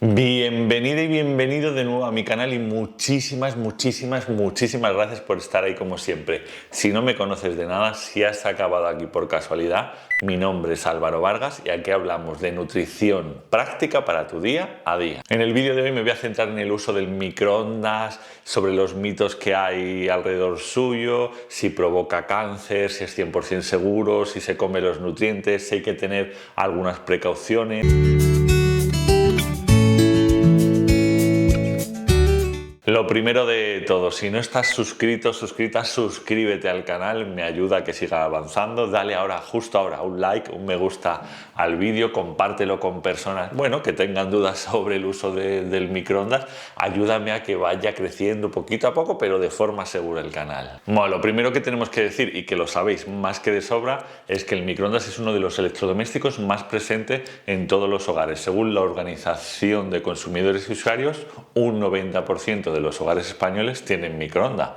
Bienvenida y bienvenido de nuevo a mi canal y muchísimas gracias por estar ahí como siempre. Si no me conoces de nada, si has acabado aquí por casualidad, mi nombre es Álvaro Vargas y aquí hablamos de nutrición práctica para tu día a día. En el vídeo de hoy me voy a centrar en el uso del microondas, sobre los mitos que hay alrededor suyo, si provoca cáncer, si es 100% seguro, si se come los nutrientes, si hay que tener algunas precauciones. Lo primero de todo, si no estás suscrito, suscrita, suscríbete al canal, me ayuda a que siga avanzando. Dale justo ahora, un like, un me gusta al vídeo, compártelo con personas, que tengan dudas sobre el uso del microondas. Ayúdame a que vaya creciendo poquito a poco, pero de forma segura el canal. Bueno, lo primero que tenemos que decir, y que lo sabéis más que de sobra, es que el microondas es uno de los electrodomésticos más presente en todos los hogares. Según la Organización de Consumidores y Usuarios, un 90% de los hogares españoles tienen microondas.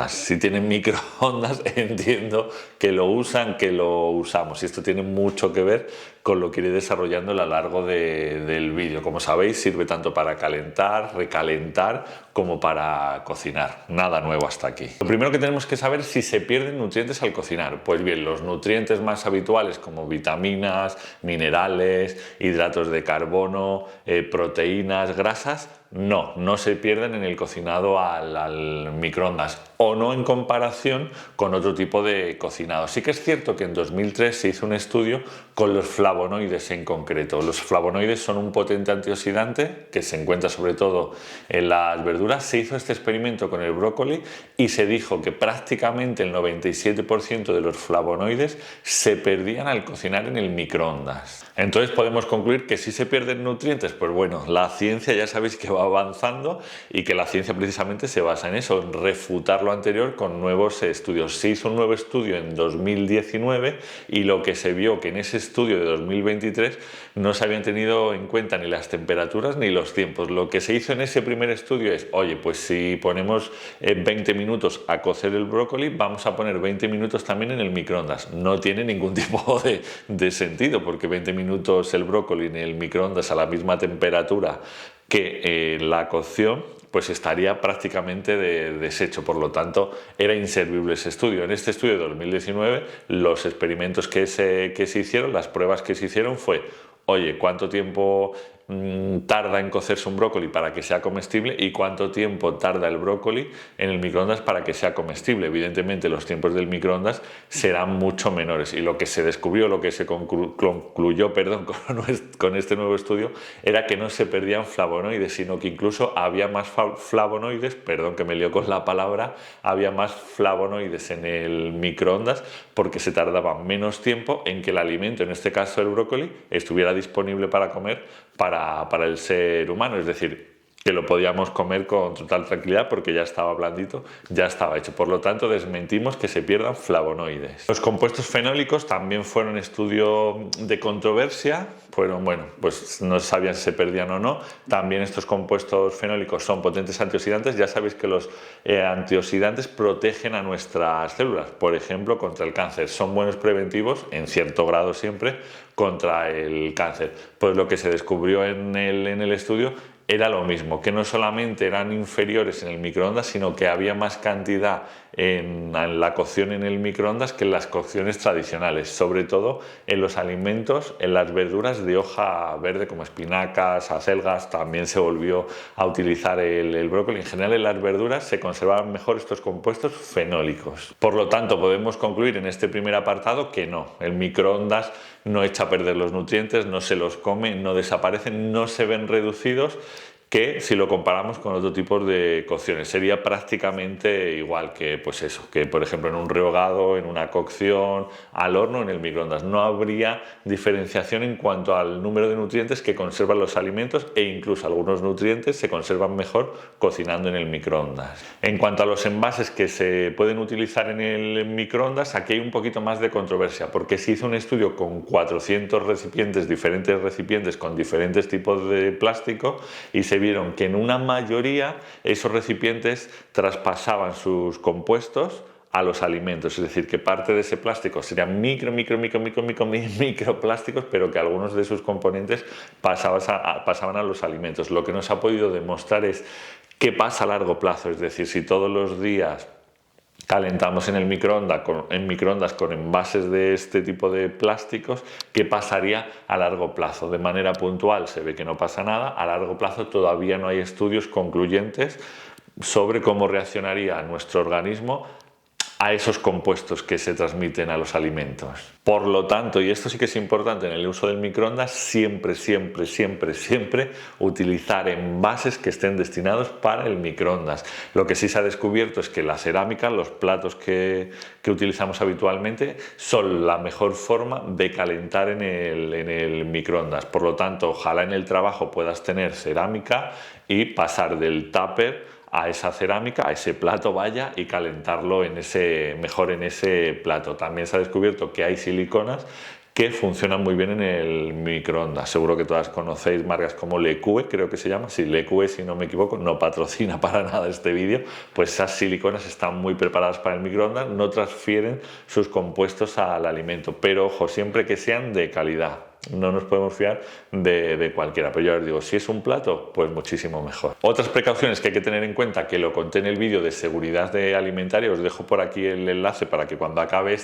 Si tienen microondas, entiendo que lo usan, que lo usamos. Y esto tiene mucho que ver con lo que iré desarrollando a lo largo del vídeo. Como sabéis, sirve tanto para calentar, recalentar, como para cocinar. Nada nuevo hasta aquí. Lo primero que tenemos que saber es si se pierden nutrientes al cocinar. Pues bien, los nutrientes más habituales como vitaminas, minerales, hidratos de carbono, proteínas, grasas, no se pierden en el cocinado al microondas, o no en comparación con otro tipo de cocinado. Sí que es cierto que en 2003 se hizo un estudio con los flavonoides en concreto. Los flavonoides son un potente antioxidante que se encuentra sobre todo en las verduras. Se hizo este experimento con el brócoli y se dijo que prácticamente el 97% de los flavonoides se perdían al cocinar en el microondas. Entonces podemos concluir que si se pierden nutrientes, pues bueno, la ciencia ya sabéis que va avanzando y que la ciencia precisamente se basa en eso, en refutar lo anterior con nuevos estudios. Se hizo un nuevo estudio en 2019 y lo que se vio que en ese estudio de 2023 no se habían tenido en cuenta ni las temperaturas ni los tiempos. Lo que se hizo en ese primer estudio es, oye, pues si ponemos 20 minutos a cocer el brócoli, vamos a poner 20 minutos también en el microondas. No tiene ningún tipo de sentido, porque 20 minutos el brócoli en el microondas a la misma temperatura que la cocción, pues estaría prácticamente deshecho. Por lo tanto, era inservible ese estudio. En este estudio de 2019, los experimentos que se hicieron, las pruebas que se hicieron fue, oye, ¿cuánto tiempo tarda en cocerse un brócoli para que sea comestible y cuánto tiempo tarda el brócoli en el microondas para que sea comestible? Evidentemente los tiempos del microondas serán mucho menores, y lo que se descubrió, lo que se concluyó con este nuevo estudio, era que no se perdían flavonoides, sino que incluso había más flavonoides, perdón que me lío con la palabra, había más flavonoides en el microondas porque se tardaba menos tiempo en que el alimento, en este caso el brócoli, estuviera disponible para comer para el ser humano. Es decir, que lo podíamos comer con total tranquilidad porque ya estaba blandito, ya estaba hecho. Por lo tanto, desmentimos que se pierdan flavonoides. Los compuestos fenólicos también fueron estudio de controversia. Pues no sabían si se perdían o no. También estos compuestos fenólicos son potentes antioxidantes. Ya sabéis que los antioxidantes protegen a nuestras células, por ejemplo, contra el cáncer. Son buenos preventivos, en cierto grado siempre, contra el cáncer. Pues lo que se descubrió en el estudio era lo mismo, que no solamente eran inferiores en el microondas, sino que había más cantidad en la cocción en el microondas que en las cocciones tradicionales, sobre todo en los alimentos, en las verduras de hoja verde como espinacas, acelgas. También se volvió a utilizar el brócoli. En general, en las verduras se conservaban mejor estos compuestos fenólicos. Por lo tanto, podemos concluir en este primer apartado que no, el microondas no echa a perder los nutrientes, no se los come, no desaparecen, no se ven reducidos, que si lo comparamos con otro tipo de cocciones sería prácticamente igual que, pues eso, que por ejemplo en un rehogado, en una cocción al horno, en el microondas. No habría diferenciación en cuanto al número de nutrientes que conservan los alimentos, e incluso algunos nutrientes se conservan mejor cocinando en el microondas. En cuanto a los envases que se pueden utilizar en el microondas, aquí hay un poquito más de controversia, porque se hizo un estudio con 400 recipientes, diferentes recipientes con diferentes tipos de plástico, y se vieron que en una mayoría esos recipientes traspasaban sus compuestos a los alimentos, es decir, que parte de ese plástico serían microplásticos, pero que algunos de sus componentes pasaban a los alimentos. Lo que no se ha podido demostrar es qué pasa a largo plazo, es decir, si todos los días calentamos en el microondas con envases de este tipo de plásticos, ¿qué pasaría a largo plazo? De manera puntual se ve que no pasa nada, a largo plazo todavía no hay estudios concluyentes sobre cómo reaccionaría nuestro organismo a esos compuestos que se transmiten a los alimentos. Por lo tanto, y esto sí que es importante en el uso del microondas, siempre utilizar envases que estén destinados para el microondas. Lo que sí se ha descubierto es que la cerámica, los platos que utilizamos habitualmente, son la mejor forma de calentar en el microondas. Por lo tanto, ojalá en el trabajo puedas tener cerámica y pasar del tupper a esa cerámica, a ese plato vaya, y calentarlo mejor en ese plato. También se ha descubierto que hay siliconas que funcionan muy bien en el microondas. Seguro que todas conocéis marcas como Leque, creo que se llama. Sí, Leque, si no me equivoco, no patrocina para nada este vídeo. Pues esas siliconas están muy preparadas para el microondas, no transfieren sus compuestos al alimento. Pero ojo, siempre que sean de calidad. No nos podemos fiar de cualquiera, pero ya os digo, si es un plato, pues muchísimo mejor. Otras precauciones que hay que tener en cuenta, que lo conté en el vídeo de seguridad alimentaria, os dejo por aquí el enlace para que cuando acabe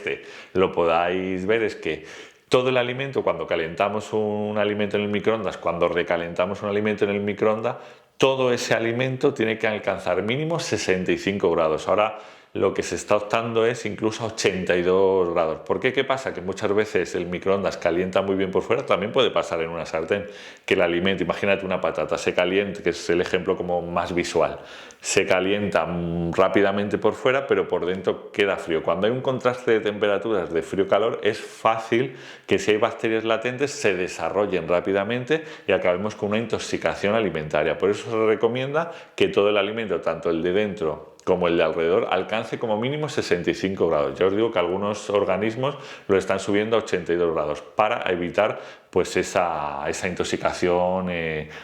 lo podáis ver, es que todo el alimento, cuando calentamos un alimento en el microondas, cuando recalentamos un alimento en el microondas, todo ese alimento tiene que alcanzar mínimo 65 grados. Ahora lo que se está optando es incluso a 82 grados. ¿Por qué? ¿Qué pasa? Que muchas veces el microondas calienta muy bien por fuera, también puede pasar en una sartén, que el alimento, imagínate una patata, se calienta, que es el ejemplo como más visual, se calienta rápidamente por fuera, pero por dentro queda frío. Cuando hay un contraste de temperaturas de frío-calor, es fácil que si hay bacterias latentes se desarrollen rápidamente y acabemos con una intoxicación alimentaria. Por eso se recomienda que todo el alimento, tanto el de dentro como el de alrededor, alcance como mínimo 65 grados. Ya os digo que algunos organismos lo están subiendo a 82 grados para evitar pues esa intoxicación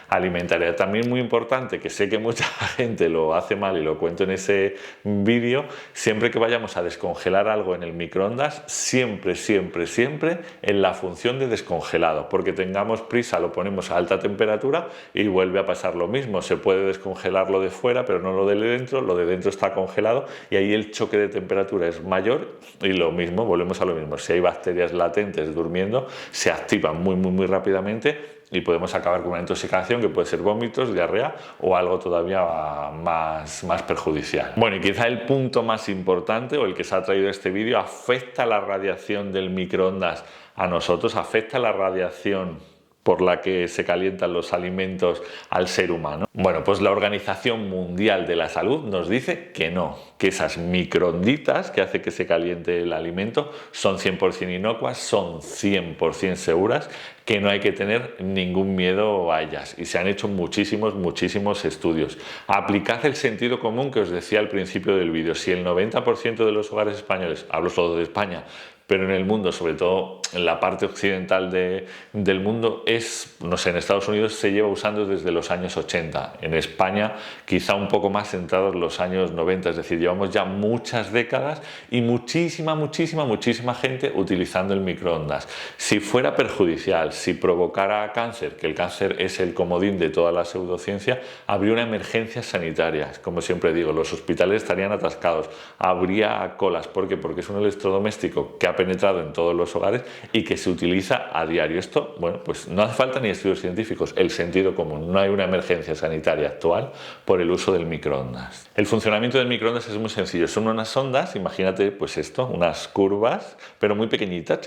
alimentaria. También muy importante, que sé que mucha gente lo hace mal y lo cuento en ese vídeo, siempre que vayamos a descongelar algo en el microondas, siempre en la función de descongelado, porque tengamos prisa lo ponemos a alta temperatura y vuelve a pasar lo mismo. Se puede descongelar lo de fuera, pero no lo de dentro está congelado y ahí el choque de temperatura es mayor y lo mismo, volvemos a lo mismo. Si hay bacterias latentes durmiendo, se activan muy rápidamente y podemos acabar con una intoxicación que puede ser vómitos, diarrea o algo todavía más perjudicial. Bueno, y quizá el punto más importante, o el que se ha traído este vídeo, ¿afecta la radiación del microondas a nosotros? ¿Afecta la radiación por la que se calientan los alimentos al ser humano? Bueno, pues la Organización Mundial de la Salud nos dice que no, que esas microonditas que hace que se caliente el alimento son 100% inocuas, son 100% seguras, que no hay que tener ningún miedo a ellas. Y se han hecho muchísimos estudios. Aplicad el sentido común que os decía al principio del vídeo. Si el 90% de los hogares españoles, hablo solo de España, pero en el mundo, sobre todo en la parte occidental del mundo, no sé, en Estados Unidos se lleva usando desde los años 80, en España quizá un poco más centrados los años 90, es decir, llevamos ya muchas décadas y muchísima gente utilizando el microondas. Si fuera perjudicial, si provocara cáncer, que el cáncer es el comodín de toda la pseudociencia, habría una emergencia sanitaria. Como siempre digo, los hospitales estarían atascados, habría colas. ¿Por qué? Porque es un electrodoméstico que ha penetrado en todos los hogares y que se utiliza a diario. Esto, bueno, pues no hace falta ni estudios científicos, el sentido común. No hay una emergencia sanitaria actual por el uso del microondas. El funcionamiento del microondas es muy sencillo. Son unas ondas, imagínate pues esto, unas curvas, pero muy pequeñitas,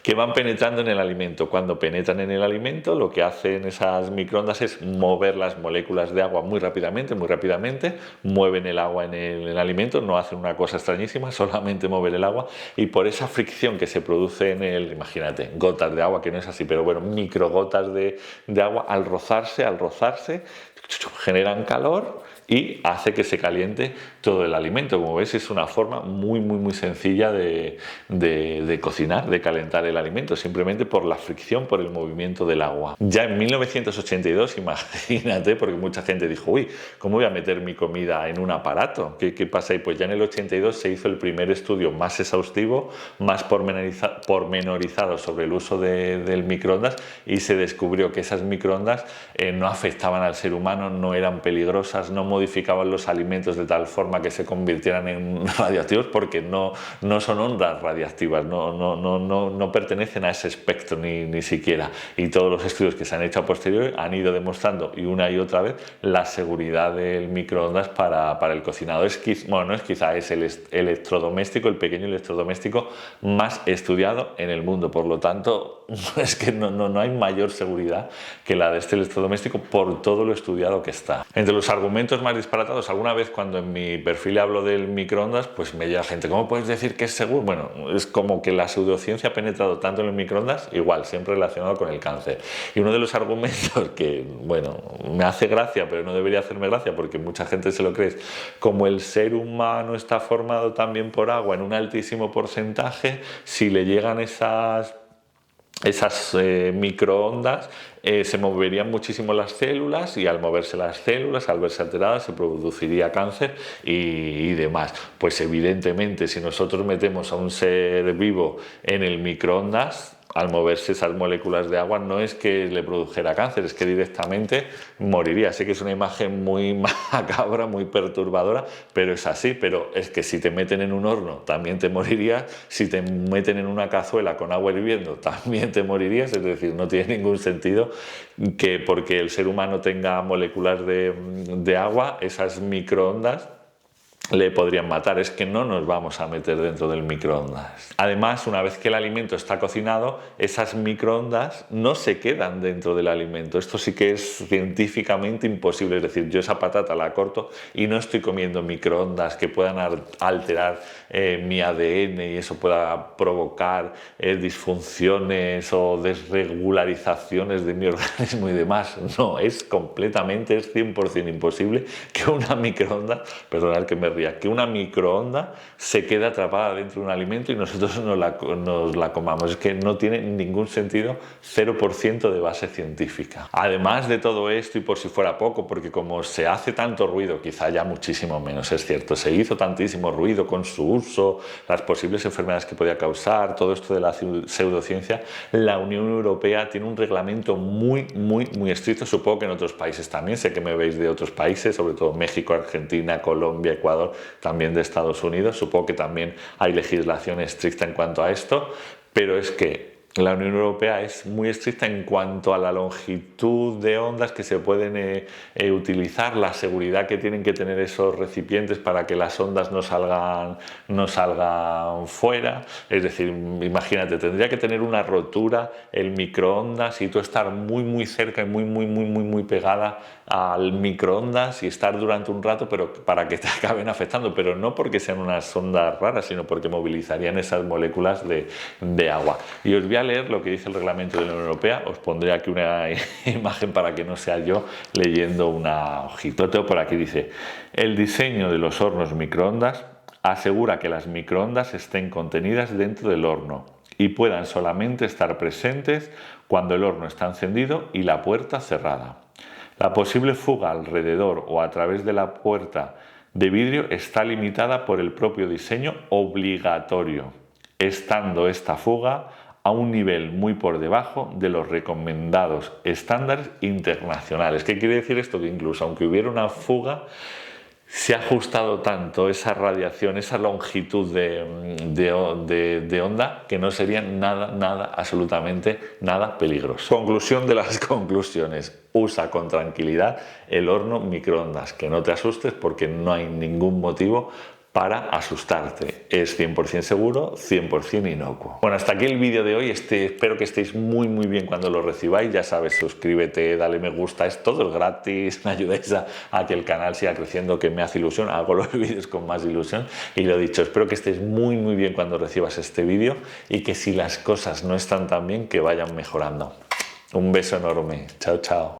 que van penetrando en el alimento. Cuando penetran en el alimento, lo que hacen esas microondas es mover las moléculas de agua muy rápidamente, mueven el agua en el alimento, no hacen una cosa extrañísima, solamente mover el agua, y por esa esa fricción que se produce en el, imagínate, gotas de agua, que no es así, pero bueno, microgotas de agua, al rozarse, generan calor y hace que se caliente todo el alimento. Como ves, es una forma muy sencilla de cocinar, de calentar el alimento, simplemente por la fricción, por el movimiento del agua. Ya en 1982, imagínate, porque mucha gente dijo, uy, ¿cómo voy a meter mi comida en un aparato? ¿Qué pasa ahí? Pues ya en el 82 se hizo el primer estudio más exhaustivo, más pormenorizado sobre el uso del microondas, y se descubrió que esas microondas no afectaban al ser humano, no eran peligrosas, no modificaban los alimentos de tal forma que se convirtieran en radioactivos, porque no son ondas radiactivas, no pertenecen a ese espectro ni siquiera. Y todos los estudios que se han hecho a posteriori han ido demostrando y una y otra vez la seguridad del microondas para el cocinado. Es el electrodoméstico, el pequeño electrodoméstico más estudiado en el mundo. Por lo tanto, es que no hay mayor seguridad que la de este electrodoméstico por todo lo estudiado que está. Entre los argumentos más disparatados, alguna vez cuando en mi perfil hablo del microondas, pues me llega gente, ¿cómo puedes decir que es seguro? Bueno, es como que la pseudociencia ha penetrado tanto en el microondas, igual, siempre relacionado con el cáncer. Y uno de los argumentos que, bueno, me hace gracia, pero no debería hacerme gracia porque mucha gente se lo cree, es como el ser humano está formado también por agua en un altísimo porcentaje, si le llegan esas microondas, se moverían muchísimo las células, y al moverse las células, al verse alteradas, se produciría cáncer y demás. Pues evidentemente, si nosotros metemos a un ser vivo en el microondas, al moverse esas moléculas de agua, no es que le produjera cáncer, es que directamente moriría. Sé que es una imagen muy macabra, muy perturbadora, pero es así. Pero es que si te meten en un horno, también te morirías. Si te meten en una cazuela con agua hirviendo, también te morirías. Es decir, no tiene ningún sentido que porque el ser humano tenga moléculas de agua, esas microondas le podrían matar. Es que no nos vamos a meter dentro del microondas. Además, una vez que el alimento está cocinado, esas microondas no se quedan dentro del alimento. Esto sí que es científicamente imposible. Es decir, yo esa patata la corto y no estoy comiendo microondas que puedan alterar mi ADN y eso pueda provocar disfunciones o desregularizaciones de mi organismo y demás. No, es 100% imposible que una microonda, perdonad que me que una microonda se quede atrapada dentro de un alimento y nosotros nos la comamos. Es que no tiene ningún sentido, 0% de base científica. Además de todo esto, y por si fuera poco, porque como se hace tanto ruido, quizá ya muchísimo menos, es cierto, se hizo tantísimo ruido con su uso, las posibles enfermedades que podía causar, todo esto de la pseudociencia, la Unión Europea tiene un reglamento muy estricto. Supongo que en otros países también, sé que me veis de otros países, sobre todo México, Argentina, Colombia, Ecuador, también de Estados Unidos. Supongo que también hay legislación estricta en cuanto a esto, pero es que la Unión Europea es muy estricta en cuanto a la longitud de ondas que se pueden utilizar, la seguridad que tienen que tener esos recipientes para que las ondas no salgan fuera. Es decir, imagínate, tendría que tener una rotura el microondas y tú estar muy cerca y muy pegada al microondas y estar durante un rato, pero para que te acaben afectando, pero no porque sean unas ondas raras, sino porque movilizarían esas moléculas de agua. Y os voy a leer lo que dice el reglamento de la Unión Europea. Os pondré aquí una imagen para que no sea yo leyendo una hojita. Lo tengo por aquí, dice: el diseño de los hornos microondas asegura que las microondas estén contenidas dentro del horno y puedan solamente estar presentes cuando el horno está encendido y la puerta cerrada. La posible fuga alrededor o a través de la puerta de vidrio está limitada por el propio diseño obligatorio, estando esta fuga a un nivel muy por debajo de los recomendados estándares internacionales. ¿Qué quiere decir esto? Que incluso aunque hubiera una fuga, se ha ajustado tanto esa radiación, esa longitud de onda, que no sería nada, absolutamente nada peligroso. Conclusión de las conclusiones: usa con tranquilidad el horno microondas, que no te asustes porque no hay ningún motivo para asustarte. Es 100% seguro, 100% inocuo. Bueno, hasta aquí el vídeo de hoy. Espero que estéis muy bien cuando lo recibáis. Ya sabes, suscríbete, dale me gusta, es todo gratis. Me ayudáis a que el canal siga creciendo, que me hace ilusión. Hago los vídeos con más ilusión. Y lo dicho, espero que estéis muy bien cuando recibas este vídeo y que si las cosas no están tan bien, que vayan mejorando. Un beso enorme. Chao, chao.